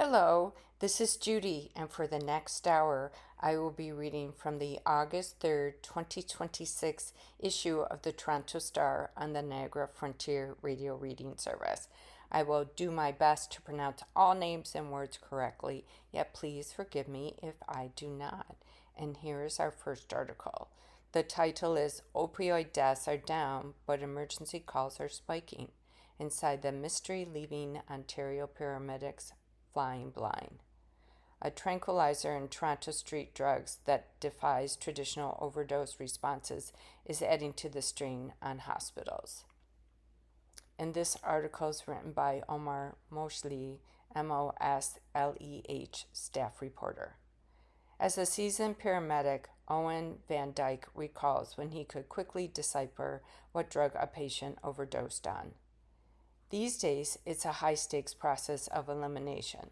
Hello, this is Judy, and for the next hour, I will be reading from the August 3rd, 2026 issue of the Toronto Star on the Niagara Frontier Radio Reading Service. I will do my best to pronounce all names and words correctly, yet please forgive me if I do not. And here is our first article. The title is Opioid Deaths Are Down, but Emergency Calls Are Spiking. Inside the Mystery Leaving Ontario Paramedics Flying Blind. A tranquilizer in Toronto street drugs that defies traditional overdose responses is adding to the strain on hospitals. And this article is written by Omar Mosleh, Mosleh, staff reporter. As a seasoned paramedic, Owen Van Dyke recalls when he could quickly decipher what drug a patient overdosed on. These days, it's a high-stakes process of elimination.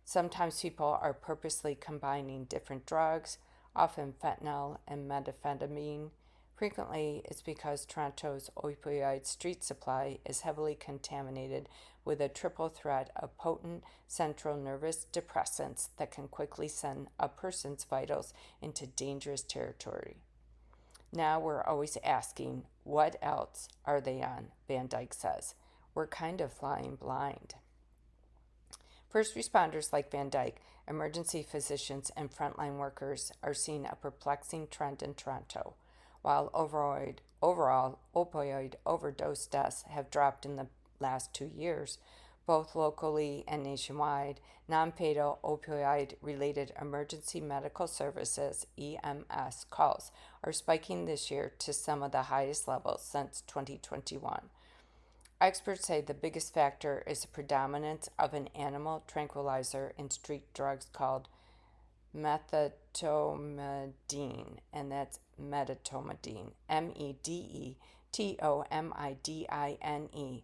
Sometimes people are purposely combining different drugs, often fentanyl and methamphetamine. Frequently, it's because Toronto's opioid street supply is heavily contaminated with a triple threat of potent central nervous depressants that can quickly send a person's vitals into dangerous territory. Now we're always asking, what else are they on? Van Dyke says. We're kind of flying blind. First responders like Van Dyke, emergency physicians, and frontline workers are seeing a perplexing trend in Toronto. While overall opioid overdose deaths have dropped in the last 2 years, both locally and nationwide, non-fatal opioid-related emergency medical services (EMS) calls are spiking this year to some of the highest levels since 2021. Experts say the biggest factor is the predominance of an animal tranquilizer in street drugs called medetomidine, and that's medetomidine, medetomidine,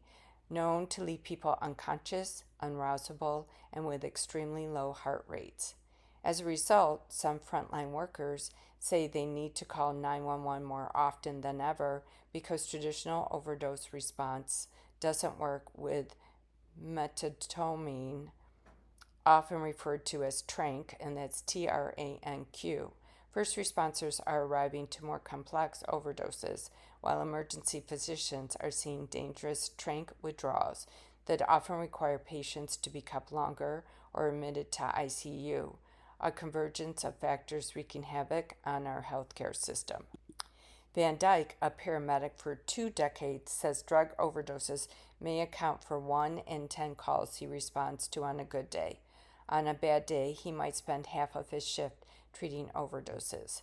known to leave people unconscious, unrousable, and with extremely low heart rates. As a result, some frontline workers say they need to call 911 more often than ever because traditional overdose response doesn't work with methamphetamine, often referred to as tranq, and that's TRANQ. First responders are arriving to more complex overdoses, while emergency physicians are seeing dangerous tranq withdrawals that often require patients to be kept longer or admitted to ICU, a convergence of factors wreaking havoc on our healthcare system. Van Dyke, a paramedic for 2 decades, says drug overdoses may account for 1 in 10 calls he responds to on a good day. On a bad day, he might spend half of his shift treating overdoses.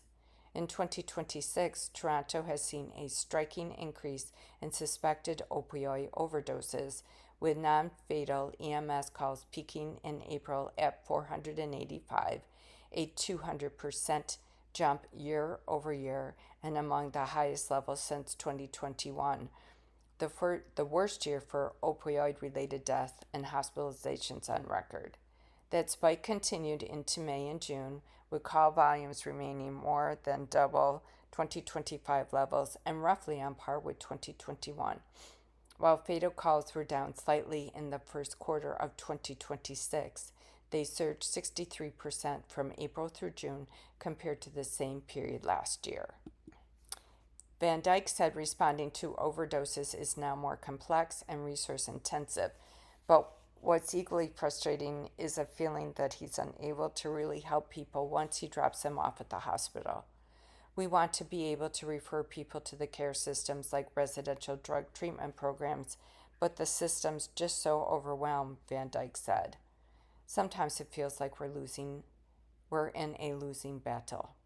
In 2026, Toronto has seen a striking increase in suspected opioid overdoses, with non-fatal EMS calls peaking in April at 485, a 200% jump year over year and among the highest levels since 2021, the worst year for opioid-related deaths and hospitalizations on record. That spike continued into May and June, with call volumes remaining more than double 2025 levels and roughly on par with 2021. While fatal calls were down slightly in the first quarter of 2026, they surged 63% from April through June compared to the same period last year. Van Dyke said responding to overdoses is now more complex and resource intensive, but what's equally frustrating is a feeling that he's unable to really help people once he drops them off at the hospital. We want to be able to refer people to the care systems like residential drug treatment programs, but the system's just so overwhelmed, Van Dyke said. Sometimes it feels like we're in a losing battle.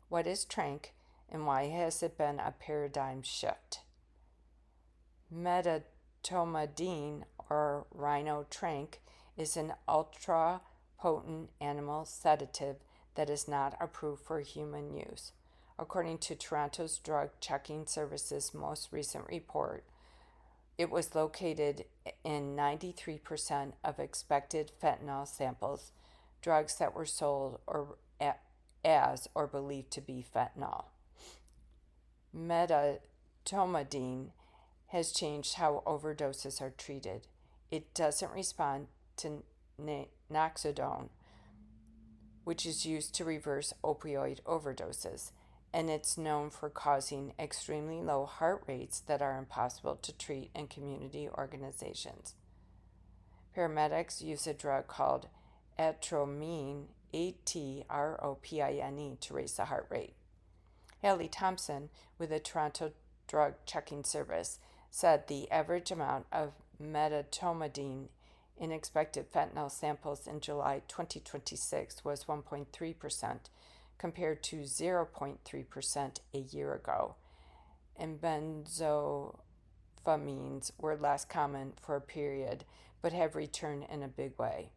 What is tranq, and why has it been a paradigm shift? Medetomidine, or rhino tranq, is an ultra-potent animal sedative that is not approved for human use. According to Toronto's Drug Checking Service's most recent report, it was located in 93% of expected fentanyl samples, drugs that were sold as or believed to be fentanyl. Medetomidine has changed how overdoses are treated. It doesn't respond to naloxone, which is used to reverse opioid overdoses, and it's known for causing extremely low heart rates that are impossible to treat in community organizations. Paramedics use a drug called atropine, atropine, to raise the heart rate. Haley Thompson, with the Toronto Drug Checking Service, said the average amount of medetomidine in expected fentanyl samples in July 2026 was 1.3%, compared to 0.3% a year ago, and benzophamines were less common for a period but have returned in a big way.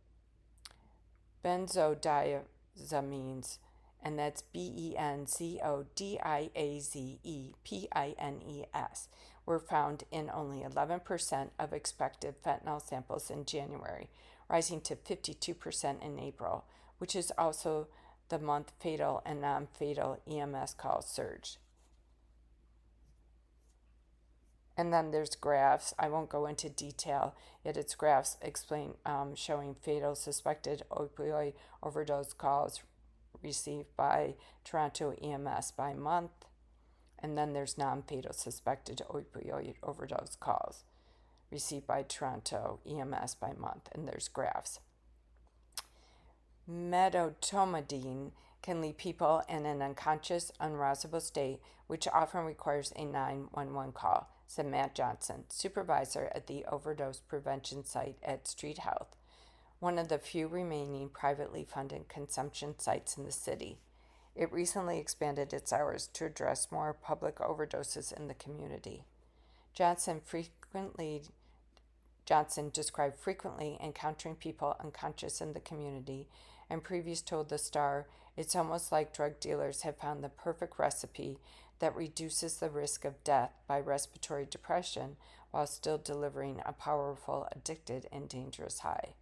Benzodiazepines, and that's benzodiazepines, were found in only 11% of expected fentanyl samples in January, rising to 52% in April, which is also the month fatal and non-fatal EMS calls surged. And then there's graphs. I won't go into detail, yet it's graphs showing fatal suspected opioid overdose calls received by Toronto EMS by month. And then there's non-fatal suspected opioid overdose calls received by Toronto EMS by month. And there's graphs. Medetomidine can leave people in an unconscious, unrousable state, which often requires a 911 call, said Matt Johnson, supervisor at the overdose prevention site at Street Health, one of the few remaining privately funded consumption sites in the city. It recently expanded its hours to address more public overdoses in the community. Johnson described frequently encountering people unconscious in the community, and previously told the Star, "It's almost like drug dealers have found the perfect recipe that reduces the risk of death by respiratory depression while still delivering a powerful, addicted, and dangerous high."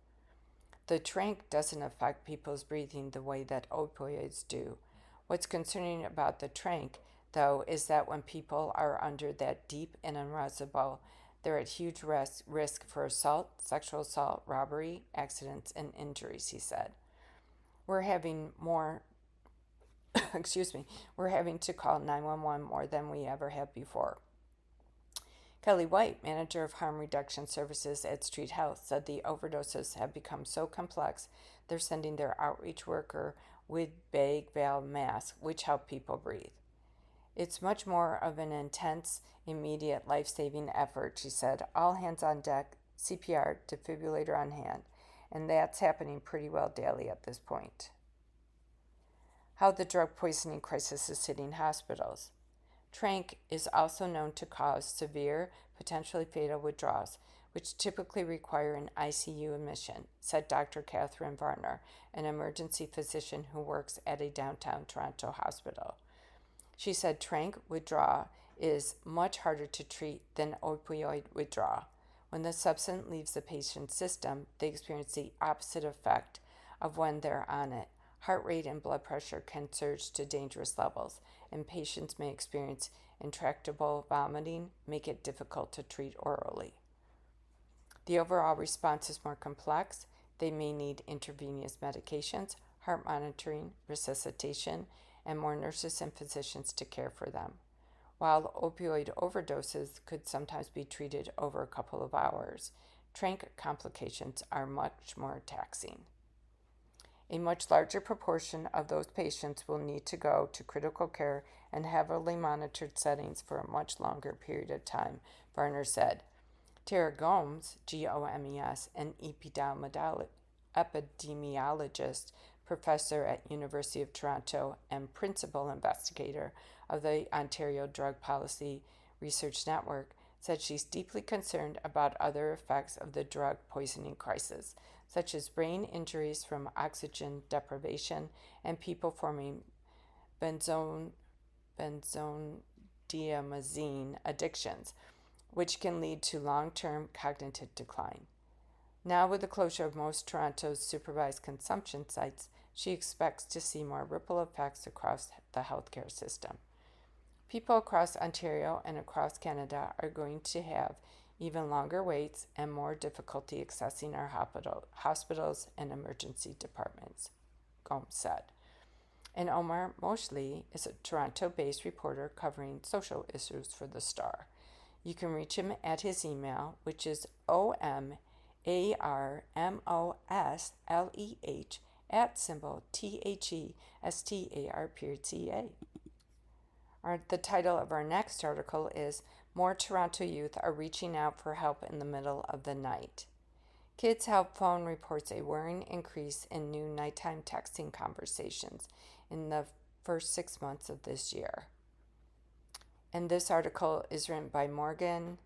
The tranq doesn't affect people's breathing the way that opioids do. What's concerning about the tranq, though, is that when people are under that deep and unrousable, they're at huge risk for assault, sexual assault, robbery, accidents, and injuries, he said. We're having to call 911 more than we ever have before. Kelly White, manager of harm reduction services at Street Health, said the overdoses have become so complex they're sending their outreach worker with bag valve masks, which help people breathe. "It's much more of an intense, immediate, life-saving effort," she said. "All hands on deck, CPR, defibrillator on hand, and that's happening pretty well daily at this point." How the drug poisoning crisis is hitting hospitals. Tranq is also known to cause severe, potentially fatal withdrawals, which typically require an ICU admission, said Dr. Catherine Varner, an emergency physician who works at a downtown Toronto hospital. She said tranq withdrawal is much harder to treat than opioid withdrawal. When the substance leaves the patient's system, they experience the opposite effect of when they're on it. Heart rate and blood pressure can surge to dangerous levels, and patients may experience intractable vomiting, make it difficult to treat orally. The overall response is more complex. They may need intravenous medications, heart monitoring, resuscitation, and more nurses and physicians to care for them. While opioid overdoses could sometimes be treated over a couple of hours, tranq complications are much more taxing. A much larger proportion of those patients will need to go to critical care and heavily monitored settings for a much longer period of time, Varner said. Tara Gomes, Gomes, an epidemiologist, professor at University of Toronto and principal investigator of the Ontario Drug Policy Research Network, said she's deeply concerned about other effects of the drug poisoning crisis, such as brain injuries from oxygen deprivation and people forming benzodiazepine addictions, which can lead to long-term cognitive decline. Now, with the closure of most Toronto's supervised consumption sites, she expects to see more ripple effects across the healthcare system. People across Ontario and across Canada are going to have even longer waits, and more difficulty accessing our hospitals and emergency departments, Gomes said. And Omar Moshli is a Toronto-based reporter covering social issues for The Star. You can reach him at his email, which is omarmosleh @THESTAR.ca. The title of our next article is More Toronto Youth Are Reaching Out for Help in the Middle of the Night. Kids Help Phone reports a worrying increase in new nighttime texting conversations in the first 6 months of this year. And this article is written by Morgan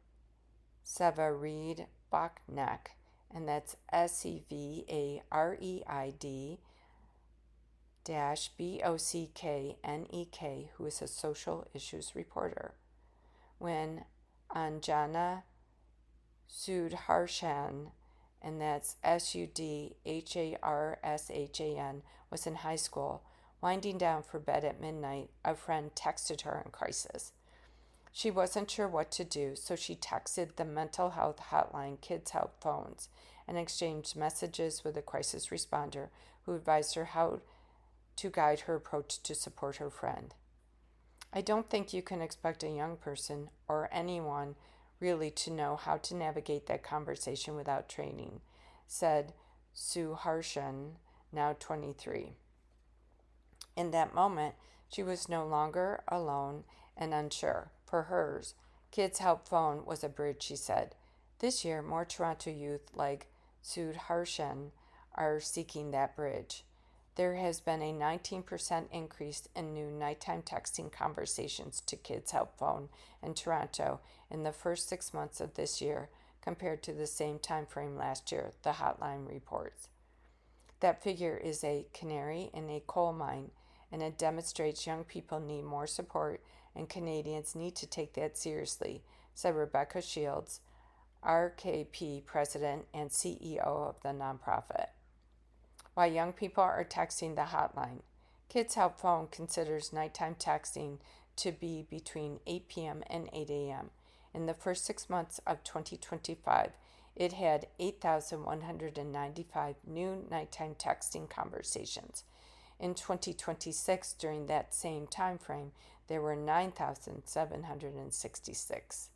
Sevareid Bockneck, and that's SEVAREID-BOCKNEK, who is a social issues reporter. When Anjana Sudharshan, and that's SUDHARSHAN, was in high school, winding down for bed at midnight, a friend texted her in crisis. She wasn't sure what to do, so she texted the mental health hotline Kids Help Phones and exchanged messages with a crisis responder who advised her how to guide her approach to support her friend. I don't think you can expect a young person, or anyone really, to know how to navigate that conversation without training, said Suharshan, now 23. In that moment, she was no longer alone and unsure. For hers, Kids Help Phone was a bridge, she said. This year, more Toronto youth like Sudharshan are seeking that bridge. There has been a 19% increase in new nighttime texting conversations to Kids Help Phone in Toronto in the first 6 months of this year compared to the same time frame last year, the hotline reports. That figure is a canary in a coal mine, and it demonstrates young people need more support and Canadians need to take that seriously, said Rebecca Shields, RKP president and CEO of the nonprofit. While young people are texting the hotline, Kids Help Phone considers nighttime texting to be between 8 p.m. and 8 a.m. In the first 6 months of 2025, it had 8,195 new nighttime texting conversations. In 2026, during that same time frame, there were 9,766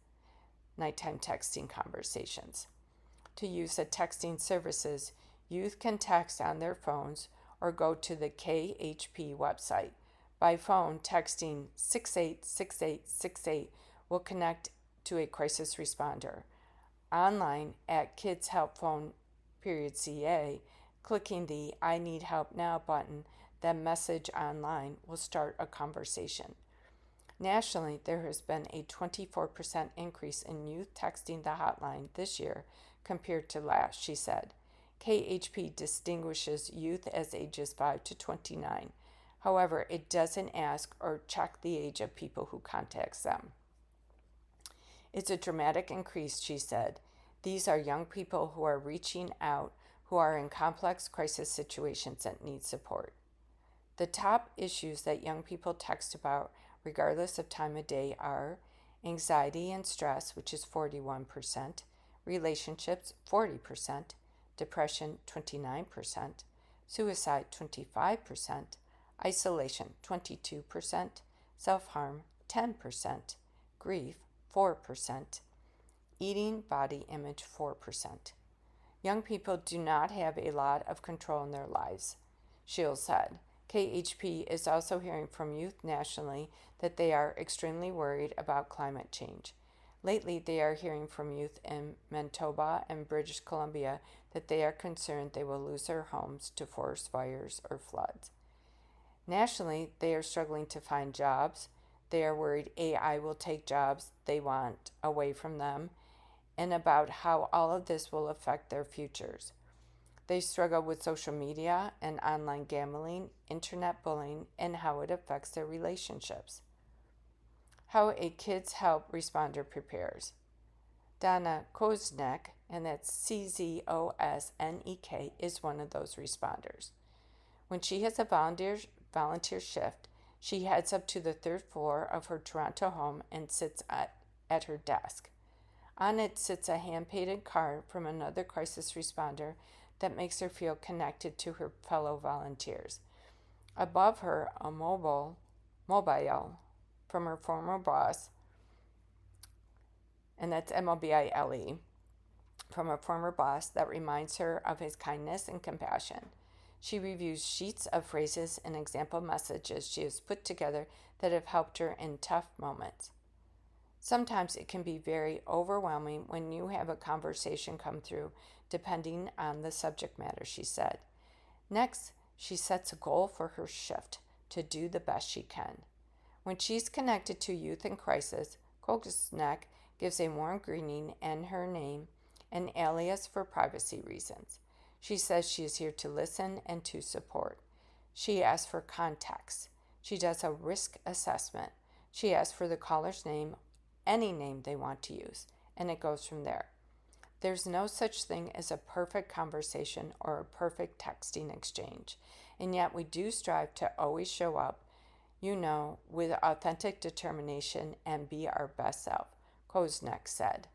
nighttime texting conversations. To use the texting services, youth can text on their phones or go to the KHP website. By phone, texting 686868 will connect to a crisis responder. Online at Kids Help Phone .ca, clicking the I Need Help Now button, then message online will start a conversation. Nationally, there has been a 24% increase in youth texting the hotline this year compared to last, she said. KHP distinguishes youth as ages 5 to 29. However, it doesn't ask or check the age of people who contacts them. It's a dramatic increase, she said. These are young people who are reaching out, who are in complex crisis situations that need support. The top issues that young people text about, regardless of time of day, are anxiety and stress, which is 41%, relationships, 40%, depression, 29%, suicide, 25%, isolation, 22%, self-harm, 10%, grief, 4%, eating, body image, 4%. Young people do not have a lot of control in their lives, Shields said. KHP is also hearing from youth nationally that they are extremely worried about climate change. Lately, they are hearing from youth in Manitoba and British Columbia that they are concerned they will lose their homes to forest fires or floods. Nationally, they are struggling to find jobs. They are worried AI will take jobs they want away from them, and about how all of this will affect their futures. They struggle with social media and online gambling, internet bullying, and how it affects their relationships. How a Kids Help responder prepares. Donna Koznek, and that's CZOSNEK, is one of those responders. When she has a volunteer shift, she heads up to the third floor of her Toronto home and sits at her desk. On it sits a hand-painted card from another crisis responder that makes her feel connected to her fellow volunteers. Above her, a mobile from her former boss, and that's MOBILE, from a former boss that reminds her of his kindness and compassion. She reviews sheets of phrases and example messages she has put together that have helped her in tough moments. Sometimes it can be very overwhelming when you have a conversation come through, depending on the subject matter, she said. Next, she sets a goal for her shift to do the best she can. When she's connected to youth in crisis, Kosnek gives a warm greeting and her name, an alias for privacy reasons. She says she is here to listen and to support. She asks for context. She does a risk assessment. She asks for the caller's name, any name they want to use, and it goes from there. There's no such thing as a perfect conversation or a perfect texting exchange, and yet we do strive to always show up, with authentic determination and be our best self, Kosnek said.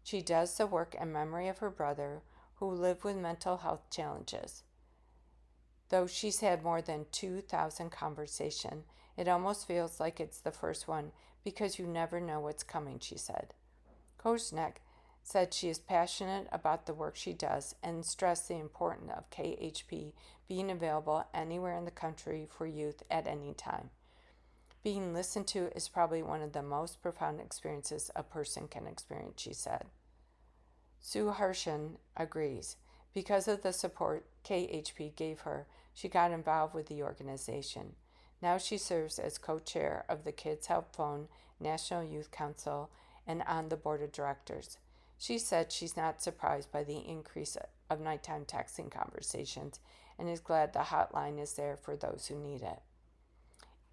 She does the work in memory of her brother, who lived with mental health challenges. Though she's had more than 2,000 conversations, it almost feels like it's the first one because you never know what's coming, she said. Kosnek said she is passionate about the work she does and stressed the importance of KHP being available anywhere in the country for youth at any time. Being listened to is probably one of the most profound experiences a person can experience, she said. Sue Harshen agrees. Because of the support KHP gave her, she got involved with the organization. Now she serves as co-chair of the Kids Help Phone National Youth Council and on the board of directors. She said she's not surprised by the increase of nighttime texting conversations and is glad the hotline is there for those who need it.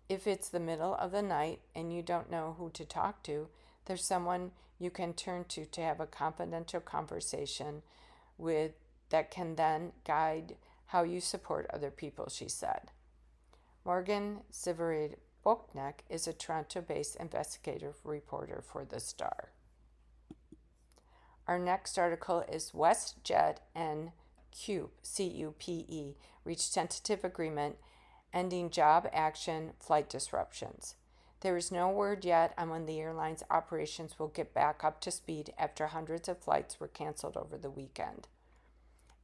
If it's the middle of the night and you don't know who to talk to, there's someone you can turn to have a confidential conversation with that can then guide how you support other people, she said. Morgan Severid-Boknek is a Toronto-based investigative reporter for The Star. Our next article is WestJet and CUPE, C-U-P-E, reached tentative agreement ending job action flight disruptions. There is no word yet on when the airline's operations will get back up to speed after hundreds of flights were canceled over the weekend.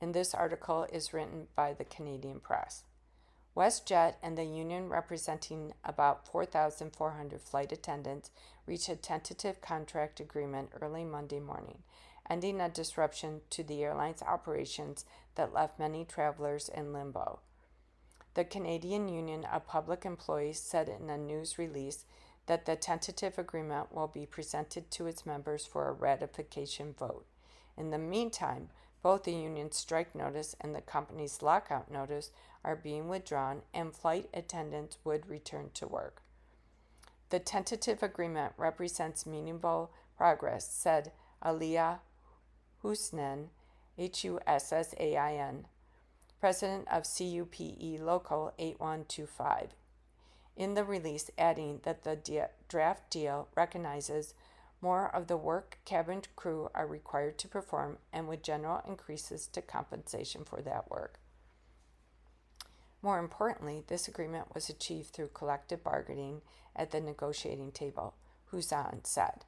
And this article is written by the Canadian Press. WestJet and the union representing about 4,400 flight attendants reached a tentative contract agreement early Monday morning, ending a disruption to the airline's operations that left many travelers in limbo. The Canadian Union of Public Employees said in a news release that the tentative agreement will be presented to its members for a ratification vote. In the meantime, both the union's strike notice and the company's lockout notice are being withdrawn and flight attendants would return to work. The tentative agreement represents meaningful progress, said Aliyah Hussain, Hussain, president of CUPE Local 8125, in the release, adding that the draft deal recognizes more of the work cabin crew are required to perform and with general increases to compensation for that work. More importantly, this agreement was achieved through collective bargaining at the negotiating table, Hussain said.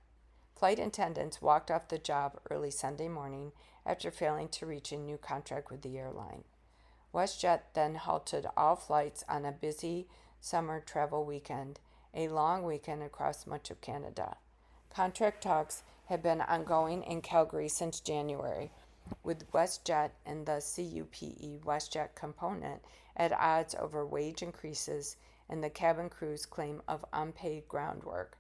Flight attendants walked off the job early Sunday morning after failing to reach a new contract with the airline. WestJet then halted all flights on a busy summer travel weekend, a long weekend across much of Canada. Contract talks have been ongoing in Calgary since January, with WestJet and the CUPE WestJet component at odds over wage increases and the cabin crew's claim of unpaid ground work.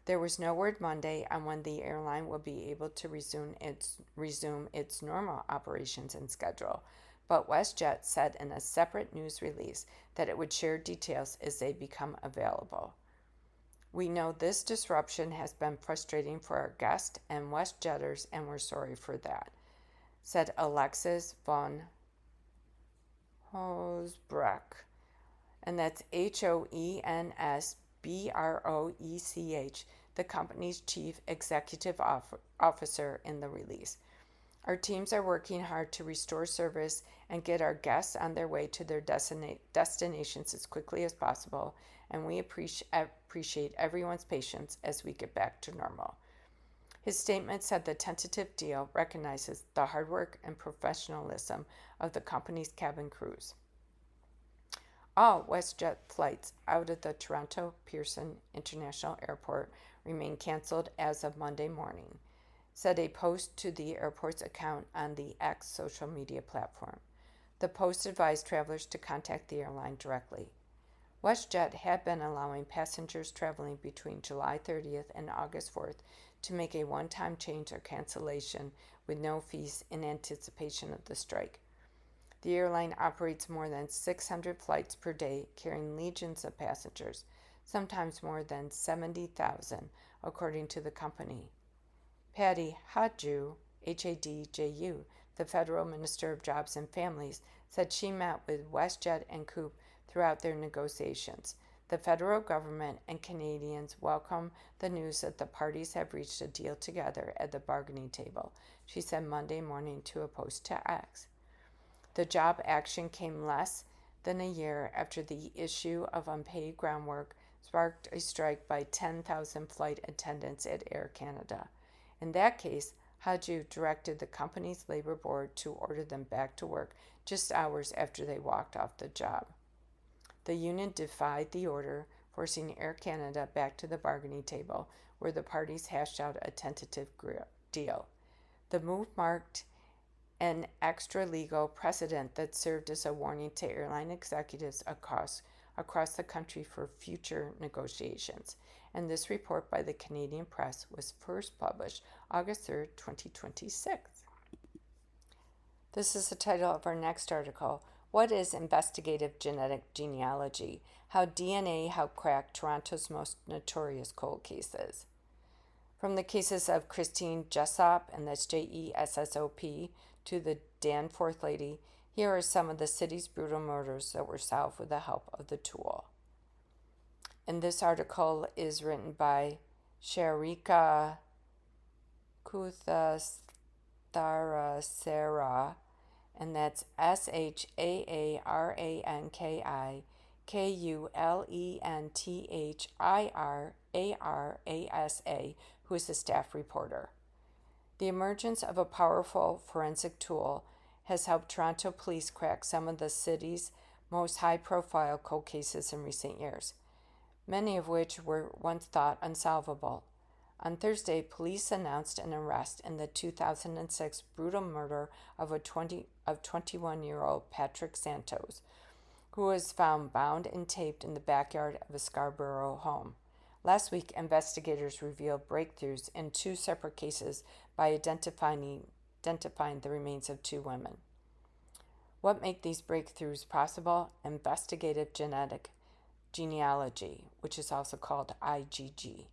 There was no word Monday on when the airline will be able to resume its normal operations and schedule, but WestJet said in a separate news release that it would share details as they become available. We know this disruption has been frustrating for our guests and WestJetters, and we're sorry for that, said Alexis von Hoesbroek, and that's Hoensbroech, the company's chief executive officer in the release. Our teams are working hard to restore service and get our guests on their way to their destinations as quickly as possible, and we appreciate everyone's patience as we get back to normal. His statement said the tentative deal recognizes the hard work and professionalism of the company's cabin crews. All WestJet flights out of the Toronto Pearson International Airport remain canceled as of Monday morning, said a post to the airport's account on the X social media platform. The post advised travelers to contact the airline directly. WestJet had been allowing passengers traveling between July 30th and August 4th to make a one-time change or cancellation with no fees in anticipation of the strike. The airline operates more than 600 flights per day, carrying legions of passengers, sometimes more than 70,000, according to the company. Patty Hajdu, Hadju, the federal minister of Jobs and Families, said she met with WestJet and Coop throughout their negotiations. The federal government and Canadians welcome the news that the parties have reached a deal together at the bargaining table, she said Monday morning to a post to X. The job action came less than a year after the issue of unpaid ground work sparked a strike by 10,000 flight attendants at Air Canada. In that case, Hajdu directed the company's labor board to order them back to work just hours after they walked off the job. The union defied the order, forcing Air Canada back to the bargaining table, where the parties hashed out a tentative deal. The move marked an extra-legal precedent that served as a warning to airline executives across the country for future negotiations. And this report by the Canadian Press was first published August 3rd, 2026. This is the title of our next article. What is investigative genetic genealogy? How DNA helped crack Toronto's most notorious cold cases. From the cases of Christine Jessop, and that's Jessop, to the Danforth lady, here are some of the city's brutal murders that were solved with the help of the tool. And this article is written by Sharika Kuthastaranki, and that's SHARANKIKULENTHIRASA, who is a staff reporter. The emergence of a powerful forensic tool has helped Toronto police crack some of the city's most high-profile cold cases in recent years, many of which were once thought unsolvable. On Thursday, police announced an arrest in the 2006 brutal murder of 21-year-old Patrick Santos, who was found bound and taped in the backyard of a Scarborough home. Last week, investigators revealed breakthroughs in two separate cases by identifying the remains of two women. What made these breakthroughs possible? Investigative genetic genealogy, which is also called IgG.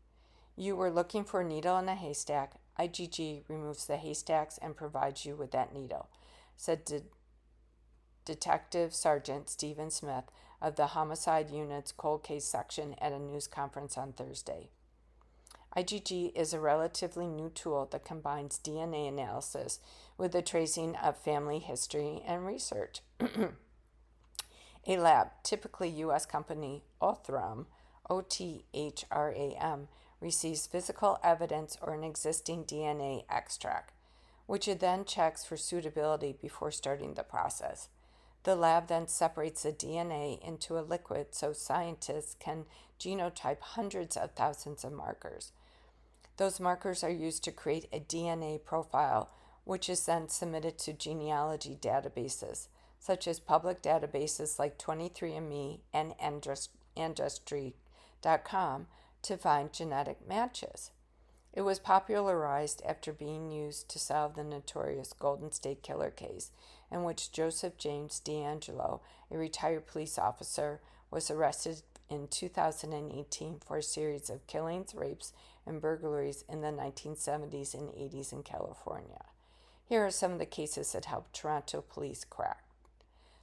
You were looking for a needle in a haystack. IgG removes the haystacks and provides you with that needle, said Detective Sergeant Stephen Smith of the Homicide Unit's Cold Case Section at a news conference on Thursday. IgG is a relatively new tool that combines DNA analysis with the tracing of family history and research. A lab, typically U.S. company Othram, Othram, receives physical evidence or an existing DNA extract, which it then checks for suitability before starting the process. The lab then separates the DNA into a liquid so scientists can genotype hundreds of thousands of markers. Those markers are used to create a DNA profile, which is then submitted to genealogy databases, such as public databases like 23andMe and Ancestry.com, to find genetic matches. It was popularized after being used to solve the notorious Golden State Killer case, in which Joseph James DeAngelo, a retired police officer, was arrested in 2018 for a series of killings, rapes, and burglaries in the 1970s and 80s in California. Here are some of the cases that helped Toronto police crack.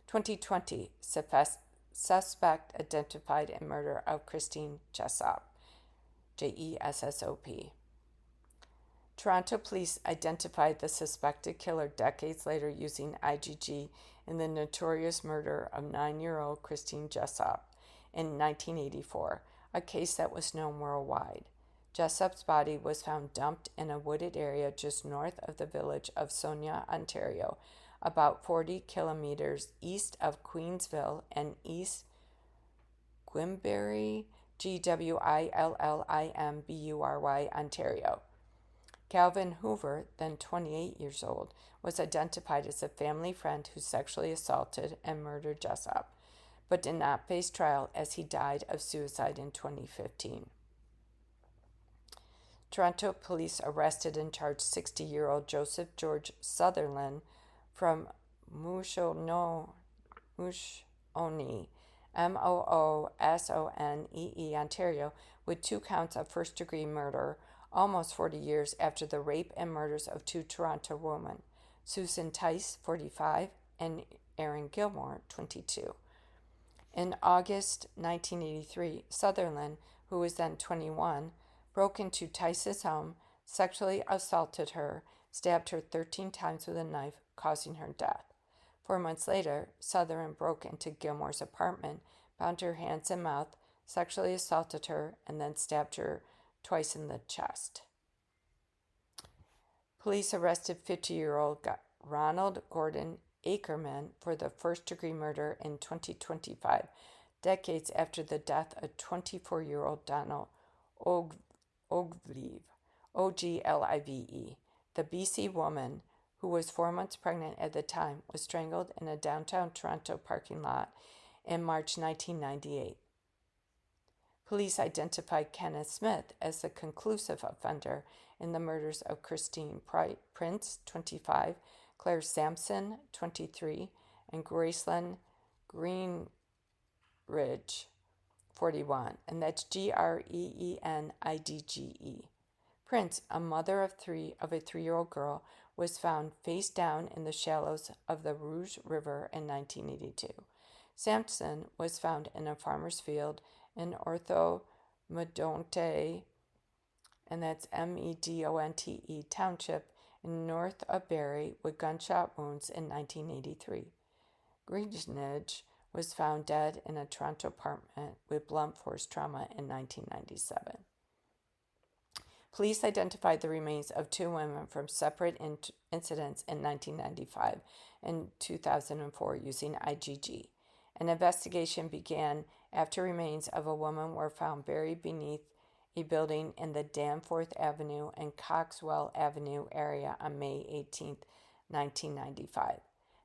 2020, suspect identified in murder of Christine Jessop. JESSOP. Toronto police identified the suspected killer decades later using IgG in the notorious murder of 9-year-old Christine Jessup in 1984, a case that was known worldwide. Jessup's body was found dumped in a wooded area just north of the village of Sonia, Ontario, about 40 kilometers east of Queensville and East Gwillimbury, Gwillimbury, Ontario. Calvin Hoover, then 28 years old, was identified as a family friend who sexually assaulted and murdered Jessup, but did not face trial as he died of suicide in 2015. Toronto police arrested and charged 60-year-old Joseph George Sutherland from Moosonee, Moosonee, Ontario, with 2 counts of first-degree murder, almost 40 years after the rape and murders of 2 Toronto women, Susan Tice, 45, and Erin Gilmore, 22. In August 1983, Sutherland, who was then 21, broke into Tice's home, sexually assaulted her, stabbed her 13 times with a knife, causing her death. 4 months later, Sutherland broke into Gilmore's apartment, bound her hands and mouth, sexually assaulted her, and then stabbed her twice in the chest. Police arrested 50-year-old Ronald Gordon Ackerman for the first-degree murder in 2025, decades after the death of 24-year-old Donald Oglive, Oglive. The BC woman, who was 4 months pregnant at the time, was strangled in a downtown Toronto parking lot in March 1998. Police identified Kenneth Smith as the conclusive offender in the murders of Christine Prince, 25, Claire Sampson, 23, and Gracelyn Greenridge, 41, and that's Greenidge. Prince, a mother of 3 of a 3-year-old girl, was found face down in the shallows of the Rouge River in 1982. Sampson was found in a farmer's field in Ortho-Medonte, and that's Medonte Township, in north of Barrie, with gunshot wounds in 1983. Greenidge was found dead in a Toronto apartment with blunt force trauma in 1997. Police identified the remains of 2 women from separate incidents in 1995 and 2004 using IgG. An investigation began after remains of a woman were found buried beneath a building in the Danforth Avenue and Coxwell Avenue area on May 18, 1995.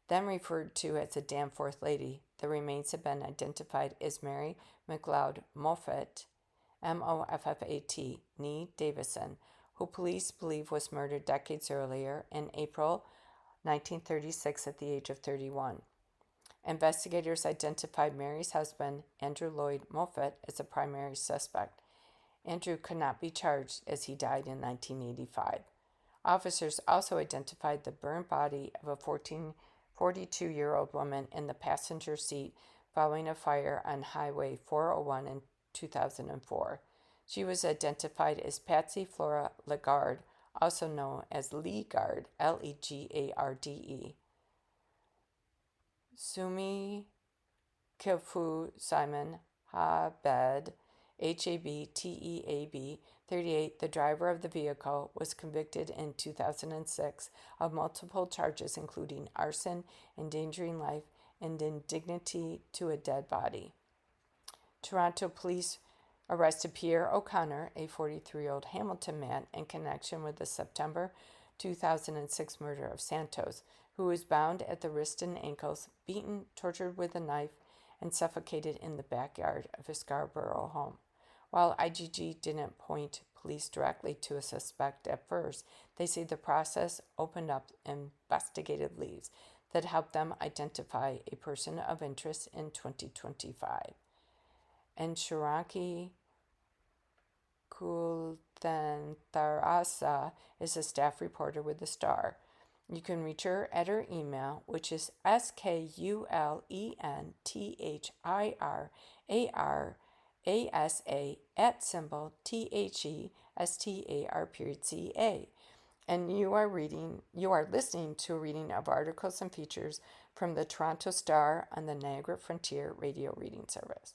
Then referred to as the Danforth Lady, the remains have been identified as Mary McLeod Moffat, Moffat, Nee Davison, who police believe was murdered decades earlier in April 1936 at the age of 31. Investigators identified Mary's husband, Andrew Lloyd Moffat, as a primary suspect. Andrew could not be charged as he died in 1985. Officers also identified the burned body of a 42-year-old woman in the passenger seat following a fire on Highway 401 in 2004. She was identified as Patsy Flora Legarde, also known as Legarde, Legarde. Sumi Kilfu Simon Habed, Habteab, 38, the driver of the vehicle, was convicted in 2006 of multiple charges including arson, endangering life, and indignity to a dead body. Toronto police arrested Pierre O'Connor, a 43-year-old Hamilton man, in connection with the September 2006 murder of Santos, who was bound at the wrists and ankles, beaten, tortured with a knife, and suffocated in the backyard of his Scarborough home. While IgG didn't point police directly to a suspect at first, they say the process opened up investigative leads that helped them identify a person of interest in 2025. And Sharanki Kulthantarasa is a staff reporter with The Star. You can reach her at her email, which is SKULENTHIRARASA ASA at symbol THESTAR.ca. And you are listening to a reading of articles and features from the Toronto Star on the Niagara Frontier Radio Reading Service.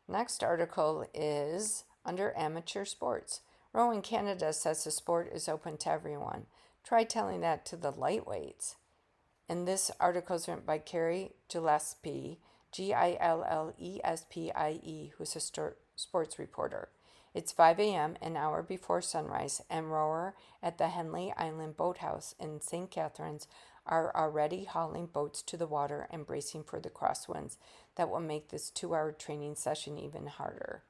Next article is under amateur sports. Rowing Canada says the sport is open to everyone. Try telling that to the lightweights. And this article is written by Carrie Gillespie, Gillespie, who's a sports reporter. It's 5 a.m., an hour before sunrise, and rowers at the Henley Island Boathouse in St. Catharines are already hauling boats to the water and bracing for the crosswinds that will make this 2-hour training session even harder.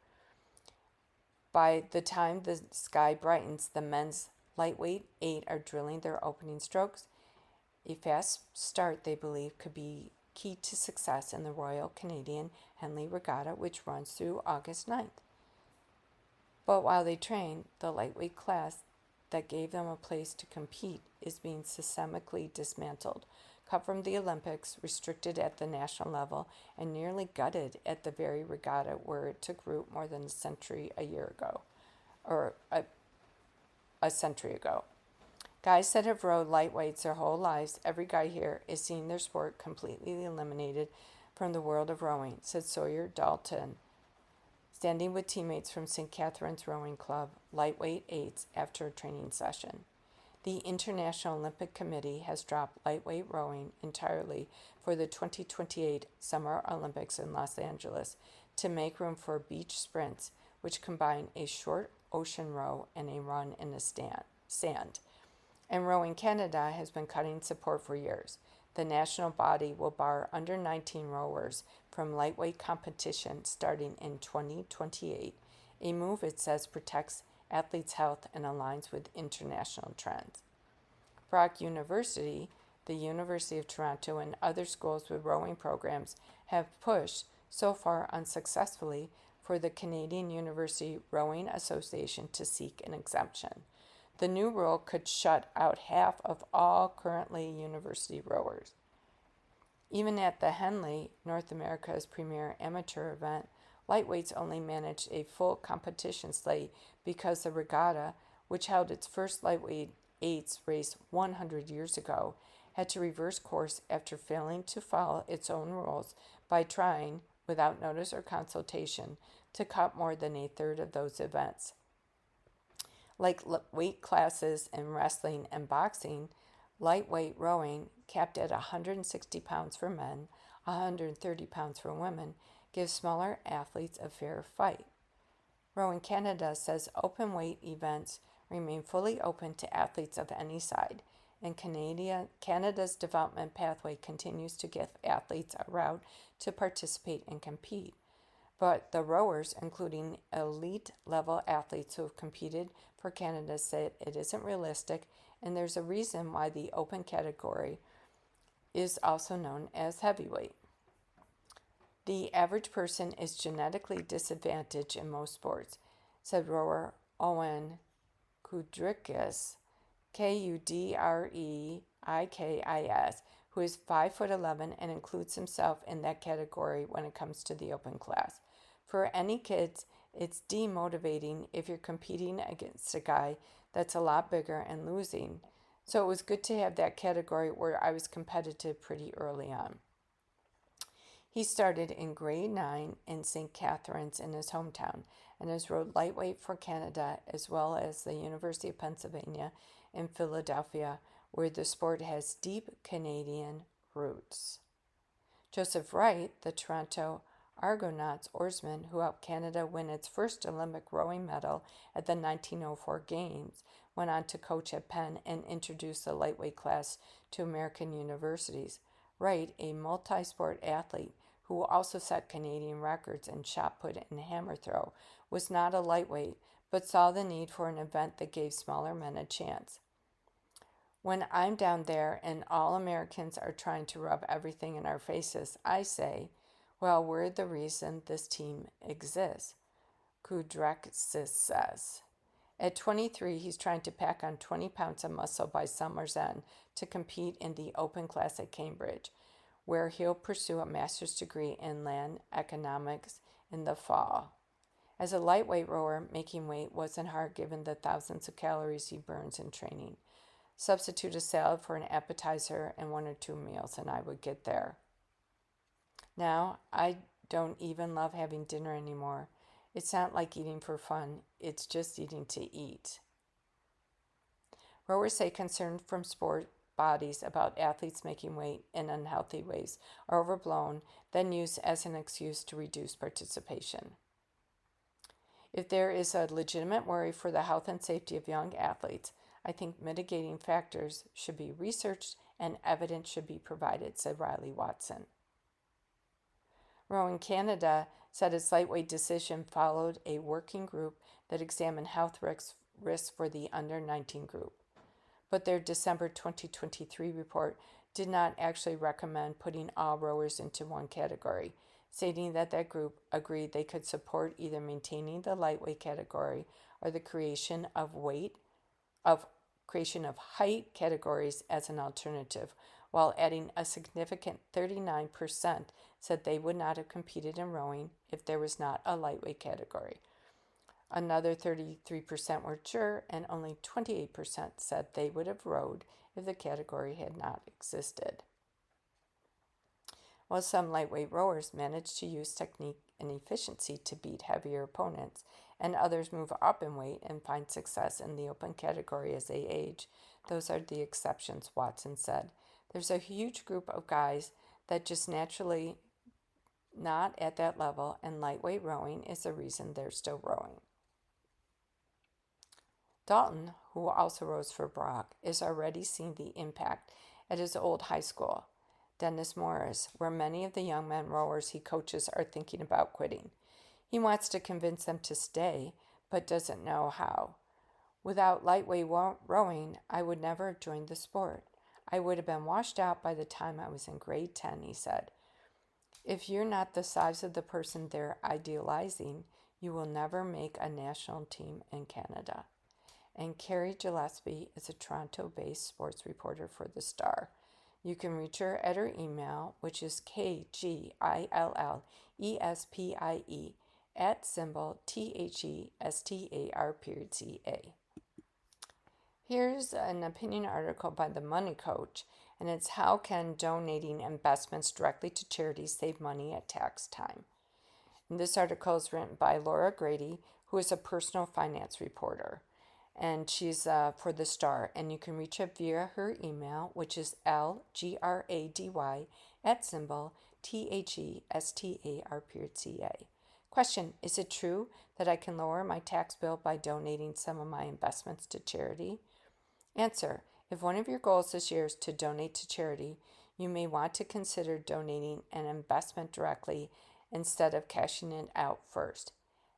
By the time the sky brightens, the men's lightweight 8 are drilling their opening strokes. A fast start, they believe, could be key to success in the Royal Canadian Henley Regatta, which runs through August 9th. But while they train, the lightweight class that gave them a place to compete is being systemically dismantled, cut from the Olympics, restricted at the national level, and nearly gutted at the very regatta where it took root more than a century ago. Guys that have rowed lightweights their whole lives, every guy here is seeing their sport completely eliminated from the world of rowing, said Sawyer Dalton, standing with teammates from St. Catharines Rowing Club, lightweight 8s, after a training session. The International Olympic Committee has dropped lightweight rowing entirely for the 2028 Summer Olympics in Los Angeles to make room for beach sprints, which combine a short ocean row and a run in the sand. And Rowing Canada has been cutting support for years. The national body will bar under 19 rowers from lightweight competition starting in 2028, a move it says protects athletes' health and aligns with international trends. Brock University, the University of Toronto, and other schools with rowing programs have pushed, so far unsuccessfully, for the Canadian University Rowing Association to seek an exemption. The new rule could shut out half of all currently university rowers. Even at the Henley, North America's premier amateur event, lightweights only managed a full competition slate because the regatta, which held its first lightweight 8s race 100 years ago, had to reverse course after failing to follow its own rules by trying, without notice or consultation, to cut more than a third of those events. Like weight classes in wrestling and boxing, lightweight rowing, capped at 160 pounds for men, 130 pounds for women, gives smaller athletes a fair fight. Rowing Canada says open weight events remain fully open to athletes of any side, and Canada's development pathway continues to give athletes a route to participate and compete. But the rowers, including elite-level athletes who have competed for Canada, say it isn't realistic, and there's a reason why the open category is also known as heavyweight. The average person is genetically disadvantaged in most sports, said rower Owen Kudrikis, Kudreikis, who is 5'11" and includes himself in that category when it comes to the open class. For any kids, it's demotivating if you're competing against a guy that's a lot bigger and losing. So it was good to have that category where I was competitive pretty early on. He started in grade 9 in St. Catharines in his hometown and has rowed lightweight for Canada as well as the University of Pennsylvania in Philadelphia, where the sport has deep Canadian roots. Joseph Wright, the Toronto Argonauts oarsman who helped Canada win its first Olympic rowing medal at the 1904 Games, went on to coach at Penn and introduce the lightweight class to American universities. Wright, a multi-sport athlete who also set Canadian records in shot put and hammer throw, was not a lightweight, but saw the need for an event that gave smaller men a chance. When I'm down there and all Americans are trying to rub everything in our faces, I say, well, we're the reason this team exists, Kudrikis says. At 23, he's trying to pack on 20 pounds of muscle by summer's end to compete in the open class at Cambridge, where he'll pursue a master's degree in land economics in the fall. As a lightweight rower, making weight wasn't hard given the thousands of calories he burns in training. Substitute a salad for an appetizer and 1 or 2 meals, and I would get there. Now, I don't even love having dinner anymore. It's not like eating for fun, it's just eating to eat. Rowers say concern from sport bodies about athletes making weight in unhealthy ways are overblown, then used as an excuse to reduce participation. If there is a legitimate worry for the health and safety of young athletes, I think mitigating factors should be researched and evidence should be provided, said Riley Watson. Rowing Canada said its lightweight decision followed a working group that examined health risks for the under 19 group. But their December 2023 report did not actually recommend putting all rowers into one category, stating that group agreed they could support either maintaining the lightweight category or the creation of height categories as an alternative, while adding a significant 39% said they would not have competed in rowing if there was not a lightweight category. Another 33% were sure, and only 28% said they would have rowed if the category had not existed. While some lightweight rowers manage to use technique and efficiency to beat heavier opponents, and others move up in weight and find success in the open category as they age, those are the exceptions, Watson said. There's a huge group of guys that just naturally not at that level, and lightweight rowing is the reason they're still rowing. Dalton, who also rows for Brock, is already seeing the impact at his old high school, Dennis Morris, where many of the young men rowers he coaches are thinking about quitting. He wants to convince them to stay, but doesn't know how. Without lightweight rowing, I would never have joined the sport. I would have been washed out by the time I was in grade 10, he said. If you're not the size of the person they're idealizing, you will never make a national team in Canada. And Carrie Gillespie is a Toronto-based sports reporter for The Star. You can reach her at her email, which is KGILLESPIE @THESTAR.ca. Here's an opinion article by The Money Coach, and it's How Can Donating Investments Directly to Charities Save Money at Tax Time? And this article is written by Laura Grady, who is a personal finance reporter, and she's for The Star, and you can reach her via her email, which is LGRADY@THESTAR.ca. Question: is it true that I can lower my tax bill by donating some of my investments to charity? Answer: if one of your goals this year is to donate to charity, you may want to consider donating an investment directly instead of cashing it out first.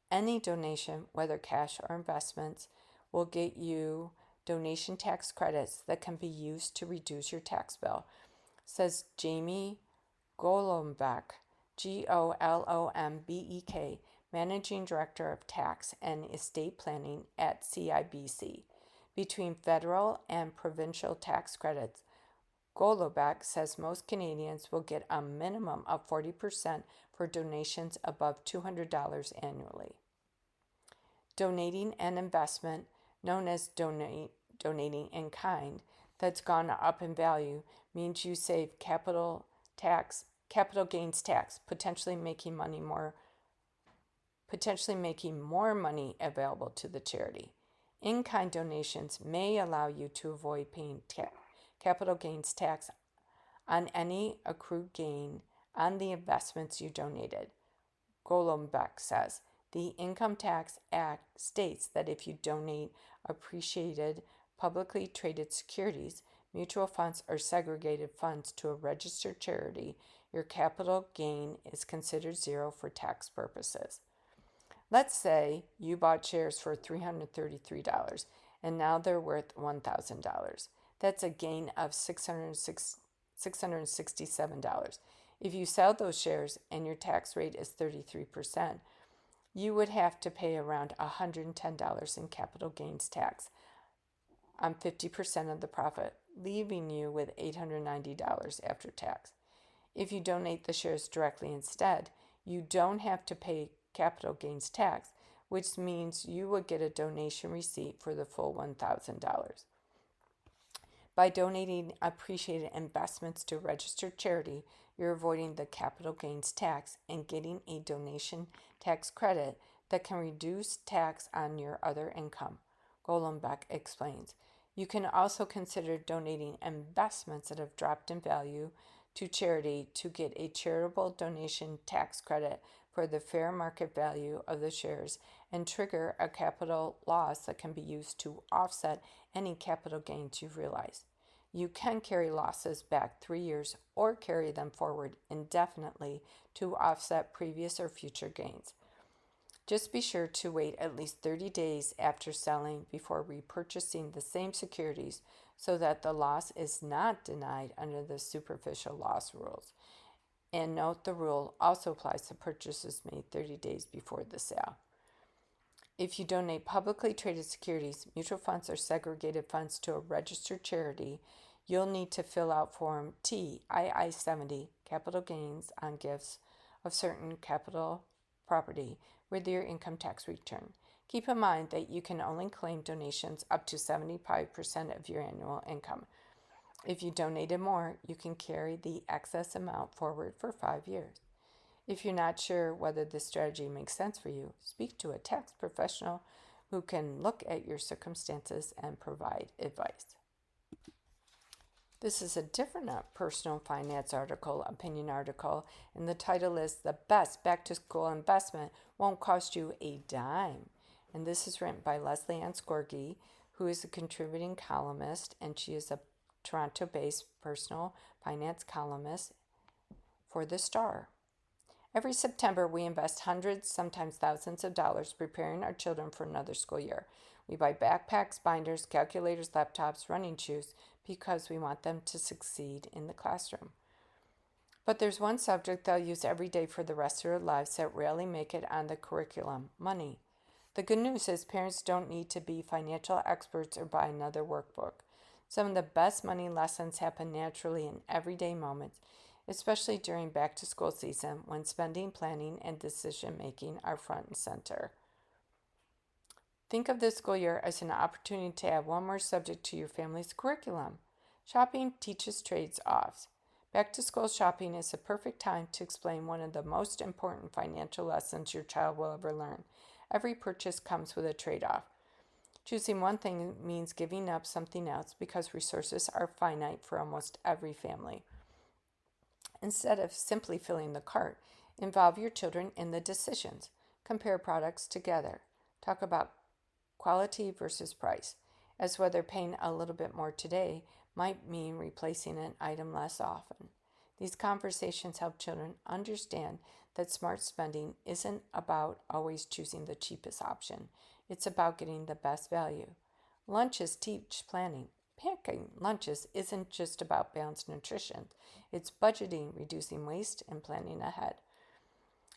Any donation, whether cash or investments, will get you donation tax credits that can be used to reduce your tax bill, says Jamie Golombek, Golombek, Managing Director of Tax and Estate Planning at CIBC. Between federal and provincial tax credits, Golombek says most Canadians will get a minimum of 40% for donations above $200 annually. Donating an investment, known as donating in kind, that's gone up in value means you save capital gains tax, potentially making more money available to the charity. In-kind donations may allow you to avoid paying capital gains tax on any accrued gain on the investments you donated. Golombek says the Income Tax Act states that if you donate appreciated publicly traded securities, mutual funds, or segregated funds to a registered charity, your capital gain is considered zero for tax purposes. Let's say you bought shares for $333 and now they're worth $1,000. That's a gain of $667. If you sell those shares and your tax rate is 33%, you would have to pay around $110 in capital gains tax on 50% of the profit, leaving you with $890 after tax. If you donate the shares directly instead, you don't have to pay capital gains tax, which means you would get a donation receipt for the full $1,000. By donating appreciated investments to a registered charity, you're avoiding the capital gains tax and getting a donation tax credit that can reduce tax on your other income. Golombek explains. You can also consider donating investments that have dropped in value to charity to get a charitable donation tax credit for the fair market value of the shares and trigger a capital loss that can be used to offset any capital gains you've realized. You can carry losses back 3 years or carry them forward indefinitely to offset previous or future gains. Just be sure to wait at least 30 days after selling before repurchasing the same securities so that the loss is not denied under the superficial loss rules. And note the rule also applies to purchases made 30 days before the sale. If you donate publicly traded securities, mutual funds, or segregated funds to a registered charity, you'll need to fill out Form TII-70, Capital Gains on Gifts of Certain Capital Property, with your income tax return. Keep in mind that you can only claim donations up to 75% of your annual income. If you donated more, you can carry the excess amount forward for 5 years. If you're not sure whether this strategy makes sense for you, speak to a tax professional who can look at your circumstances and provide advice. This is a different personal finance article, opinion article, and the title is The Best Back-to-School Investment Won't Cost You a Dime. And this is written by Leslie Ann Skorgi, who is a contributing columnist, and she is a Toronto-based personal finance columnist for The Star. Every September, we invest hundreds, sometimes thousands of dollars preparing our children for another school year. We buy backpacks, binders, calculators, laptops, running shoes, because we want them to succeed in the classroom. But there's one subject they'll use every day for the rest of their lives that rarely make it on the curriculum: money. The good news is parents don't need to be financial experts or buy another workbook. Some of the best money lessons happen naturally in everyday moments, especially during back-to-school season when spending, planning, and decision-making are front and center. Think of this school year as an opportunity to add one more subject to your family's curriculum. Shopping teaches trades-offs. Back-to-school shopping is a perfect time to explain one of the most important financial lessons your child will ever learn. Every purchase comes with a trade-off. Choosing one thing means giving up something else because resources are finite for almost every family. Instead of simply filling the cart, involve your children in the decisions. Compare products together. Talk about quality versus price, as whether paying a little bit more today might mean replacing an item less often. These conversations help children understand that smart spending isn't about always choosing the cheapest option. It's about getting the best value. Lunches teach planning. Packing lunches isn't just about balanced nutrition. It's budgeting, reducing waste, and planning ahead.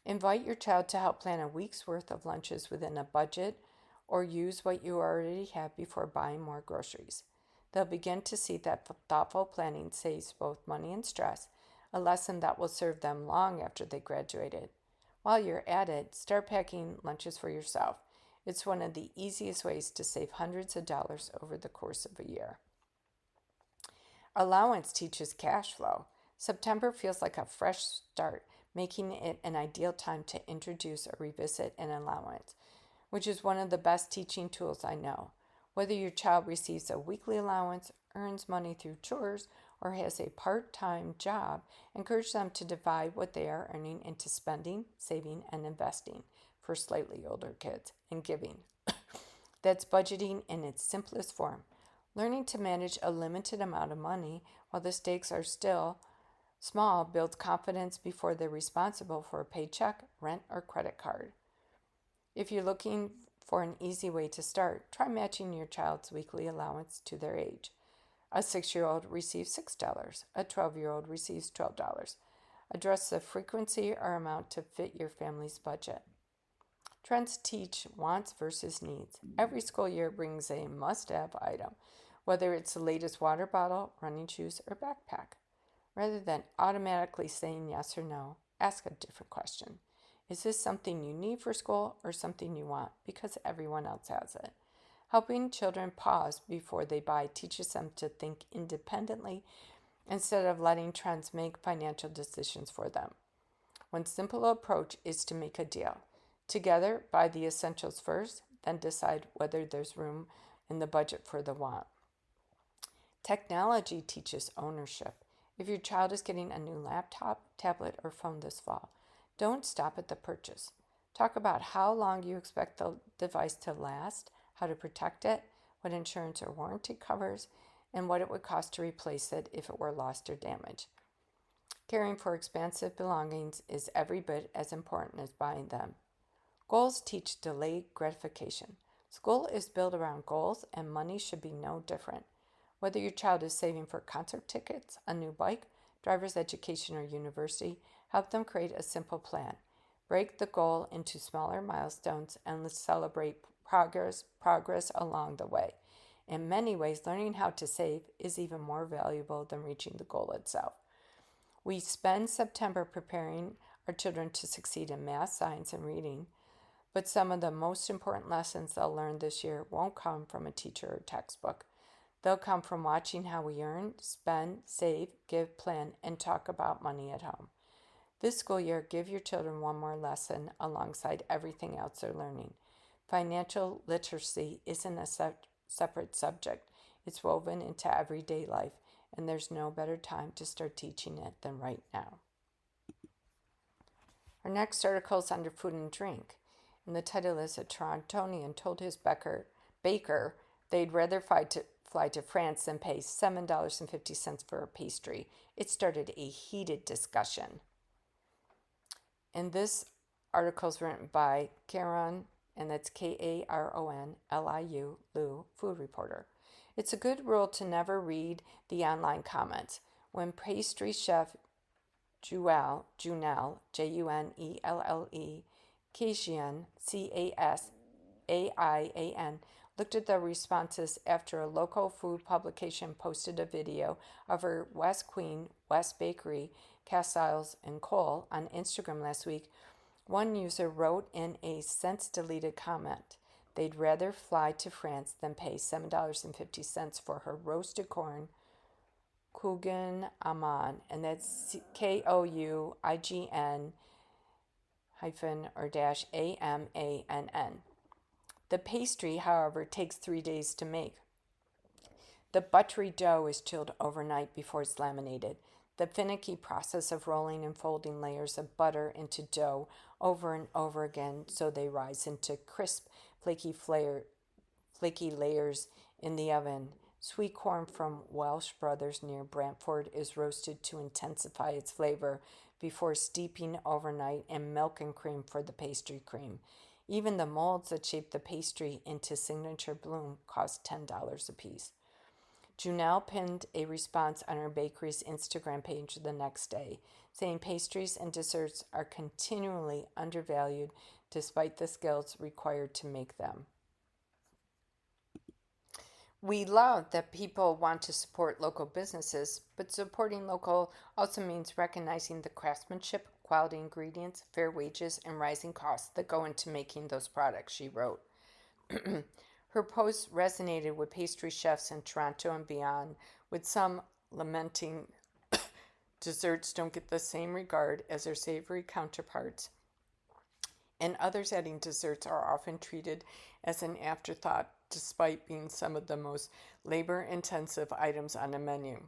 Invite your child to help plan a week's worth of lunches within a budget, or use what you already have before buying more groceries. They'll begin to see that thoughtful planning saves both money and stress, a lesson that will serve them long after they graduated. While you're at it, start packing lunches for yourself. It's one of the easiest ways to save hundreds of dollars over the course of a year. Allowance teaches cash flow. September feels like a fresh start, making it an ideal time to introduce or revisit an allowance, which is one of the best teaching tools I know. Whether your child receives a weekly allowance, earns money through chores, or has a part-time job, encourage them to divide what they are earning into spending, saving, and investing for slightly older kids, and giving. That's budgeting in its simplest form. Learning to manage a limited amount of money while the stakes are still small builds confidence before they're responsible for a paycheck, rent, or credit card. If you're looking for an easy way to start, try matching your child's weekly allowance to their age. A 6-year-old receives $6. A 12-year-old receives $12. Address the frequency or amount to fit your family's budget. Trends teach wants versus needs. Every school year brings a must-have item, whether it's the latest water bottle, running shoes, or backpack. Rather than automatically saying yes or no, ask a different question. Is this something you need for school or something you want because everyone else has it? Helping children pause before they buy teaches them to think independently instead of letting trends make financial decisions for them. One simple approach is to make a deal. Together, buy the essentials first, then decide whether there's room in the budget for the want. Technology teaches ownership. If your child is getting a new laptop, tablet, or phone this fall, don't stop at the purchase. Talk about how long you expect the device to last, how to protect it, what insurance or warranty covers, and what it would cost to replace it if it were lost or damaged. Caring for expensive belongings is every bit as important as buying them. Goals teach delayed gratification. School is built around goals, and money should be no different. Whether your child is saving for concert tickets, a new bike, driver's education, or university, help them create a simple plan. Break the goal into smaller milestones and let's celebrate progress along the way. In many ways, learning how to save is even more valuable than reaching the goal itself. We spend September preparing our children to succeed in math, science, and reading, but some of the most important lessons they'll learn this year won't come from a teacher or textbook. They'll come from watching how we earn, spend, save, give, plan, and talk about money at home. This school year, give your children one more lesson alongside everything else they're learning. Financial literacy isn't a separate subject. It's woven into everyday life, and there's no better time to start teaching it than right now. Our next article is under food and drink, and the title is A Torontonian Told His Baker they'd rather fly to France than pay $7.50 for a pastry. It started a heated discussion. And this article is written by Karon, and that's Karonliu, food reporter. It's a good rule to never read the online comments. When pastry chef Junelle, Junelle, Kasian, Casian, looked at the responses after a local food publication posted a video of her West Queen, West Bakery, Casales and Cole on Instagram last week. One user wrote in a since-deleted comment, they'd rather fly to France than pay $7.50 for her roasted corn, Kougin Aman, and that's Kougin -AMANN. The pastry, however, takes 3 days to make. The buttery dough is chilled overnight before it's laminated. The finicky process of rolling and folding layers of butter into dough over and over again so they rise into crisp, flaky layers in the oven. Sweet corn from Welsh Brothers near Brantford is roasted to intensify its flavor before steeping overnight in milk and cream for the pastry cream. Even the molds that shape the pastry into signature bloom cost $10 a piece. Junelle pinned a response on her bakery's Instagram page the next day, saying pastries and desserts are continually undervalued despite the skills required to make them. We love that people want to support local businesses, but supporting local also means recognizing the craftsmanship, quality ingredients, fair wages, and rising costs that go into making those products, she wrote. Her post resonated with pastry chefs in Toronto and beyond, with some lamenting desserts don't get the same regard as their savory counterparts, and others adding desserts are often treated as an afterthought despite being some of the most labor-intensive items on a menu.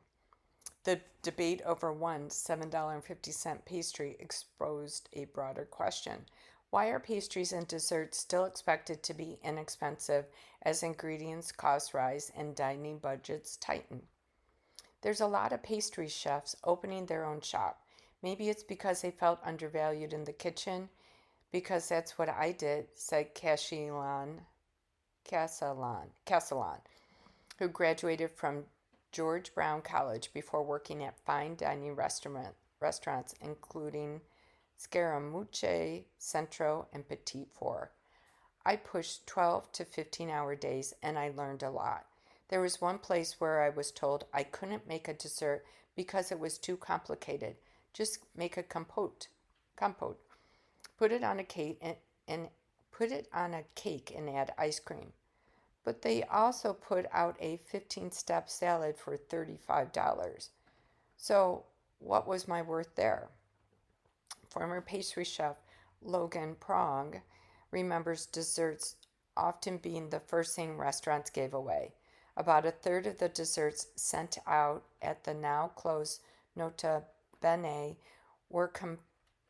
The debate over one $7.50 pastry exposed a broader question. Why are pastries and desserts still expected to be inexpensive as ingredients costs rise and dining budgets tighten? There's a lot of pastry chefs opening their own shop. Maybe it's because they felt undervalued in the kitchen, because that's what I did, said Castellan, who graduated from George Brown College before working at fine dining restaurants including Scaramucci, Centro, and Petit Four. I pushed 12 to 15-hour days and I learned a lot. There was one place where I was told I couldn't make a dessert because it was too complicated. Just make a compote. Put it on a cake and put it on a cake and add ice cream. But they also put out a 15-step salad for $35. So, what was my worth there? Former pastry chef Logan Prong remembers desserts often being the first thing restaurants gave away. About a third of the desserts sent out at the now closed Nota Bene were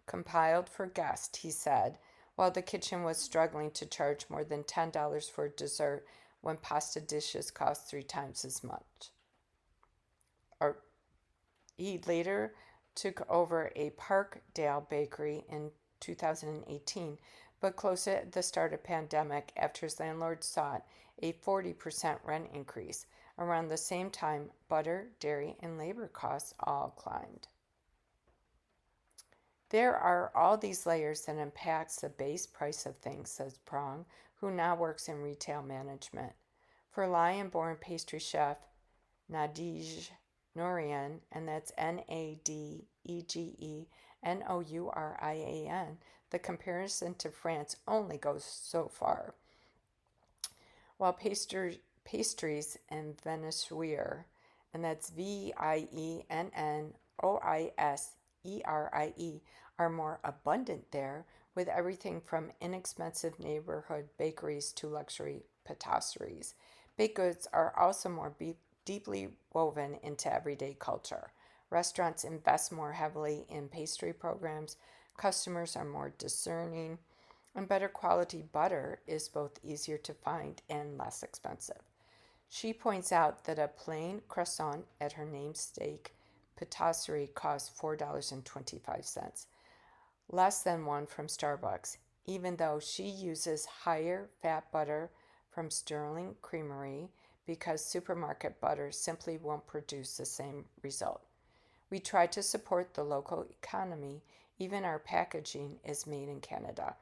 compiled for guests, he said, while the kitchen was struggling to charge more than $10 for dessert when pasta dishes cost 3 times as much. Or he later took over a Parkdale bakery in 2018, but closed it at the start of pandemic after his landlord sought a 40% rent increase. Around the same time, butter, dairy, and labor costs all climbed. There are all these layers that impacts the base price of things, says Prong, who now works in retail management. For Lion-born pastry chef Nadege Nourian, and that's Nadegeenourian, the comparison to France only goes so far. While pastries in Viennoiserie, and that's Viennoiserie, are more abundant there, with everything from inexpensive neighborhood bakeries to luxury patisseries. Baked goods are also more deeply woven into everyday culture. Restaurants invest more heavily in pastry programs, customers are more discerning, and better quality butter is both easier to find and less expensive. She points out that a plain croissant at her namesake patisserie costs $4.25, less than one from Starbucks, even though she uses higher fat butter from Sterling Creamery because supermarket butter simply won't produce the same result. We try to support the local economy. Even our packaging is made in Canada,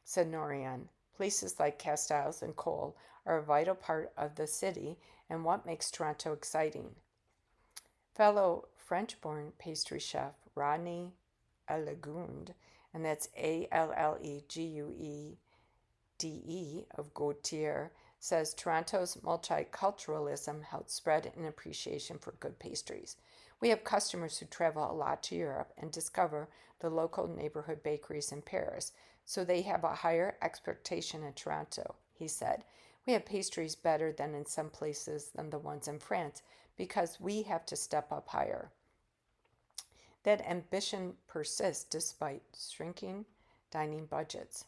said Nourian. Places like Castiles and Cole are a vital part of the city and what makes Toronto exciting. Fellow French-born pastry chef Rodney Allegunde, and that's Alleguede of Gautier, says Toronto's multiculturalism helps spread an appreciation for good pastries. We have customers who travel a lot to Europe and discover the local neighborhood bakeries in Paris, so they have a higher expectation in Toronto, he said. We have pastries better than in some places than the ones in France because we have to step up higher. That ambition persists despite shrinking dining budgets.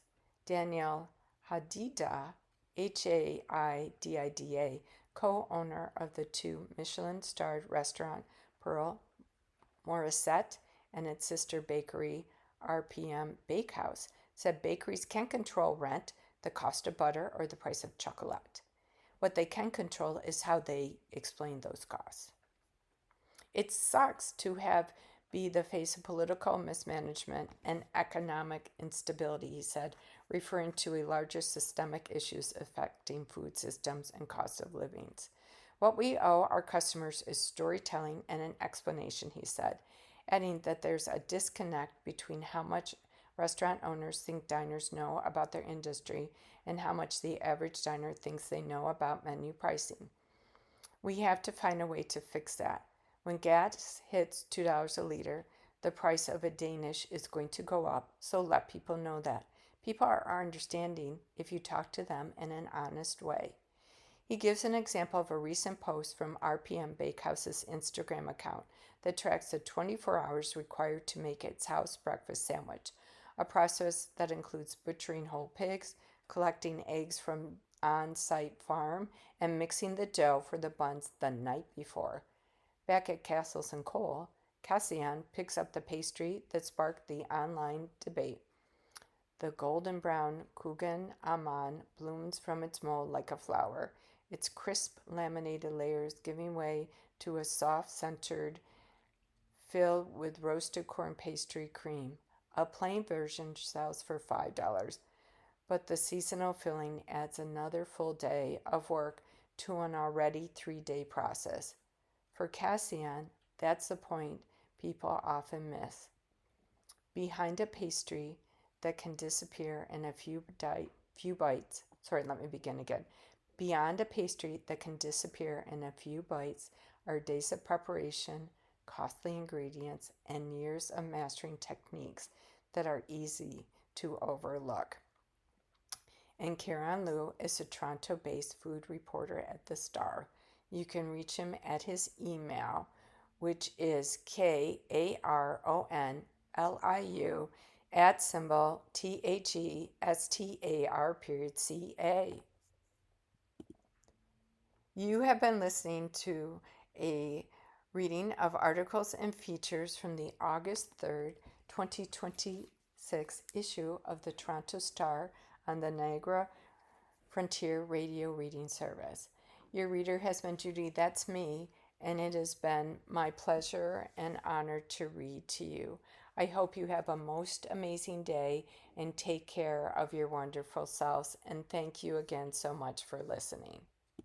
Danielle Hadida, Haidida, co-owner of the 2 Michelin-starred restaurant Pearl Morissette and its sister bakery RPM Bakehouse, said bakeries can't control rent, the cost of butter, or the price of chocolate. What they can control is how they explain those costs. It sucks to be the face of political mismanagement and economic instability, he said, referring to a larger systemic issues affecting food systems and cost of living. What we owe our customers is storytelling and an explanation, he said, adding that there's a disconnect between how much restaurant owners think diners know about their industry and how much the average diner thinks they know about menu pricing. We have to find a way to fix that. When gas hits $2 a liter, the price of a Danish is going to go up, so let people know that. People are understanding if you talk to them in an honest way. He gives an example of a recent post from RPM Bakehouse's Instagram account that tracks the 24 hours required to make its house breakfast sandwich, a process that includes butchering whole pigs, collecting eggs from on-site farm, and mixing the dough for the buns the night before. Back at Castles and Cole, Cassian picks up the pastry that sparked the online debate. The golden brown Kugan Aman blooms from its mold like a flower, its crisp laminated layers giving way to a soft centered filled with roasted corn pastry cream. A plain version sells for $5, but the seasonal filling adds another full day of work to an already 3-day process. For Cassian, that's the point people often miss. Behind a pastry, that can disappear in a few bites. Sorry, let me begin again. Beyond a pastry that can disappear in a few bites are days of preparation, costly ingredients, and years of mastering techniques that are easy to overlook. And Kieran Liu is a Toronto based food reporter at The Star. You can reach him at his email, which is KARONLIU at symbol THESTAR.ca. You have been listening to a reading of articles and features from the August 3rd, 2026 issue of the Toronto Star on the Niagara Frontier Radio Reading Service. Your reader has been Judy, that's me, and it has been my pleasure and honor to read to you. I hope you have a most amazing day and take care of your wonderful selves, and thank you again so much for listening.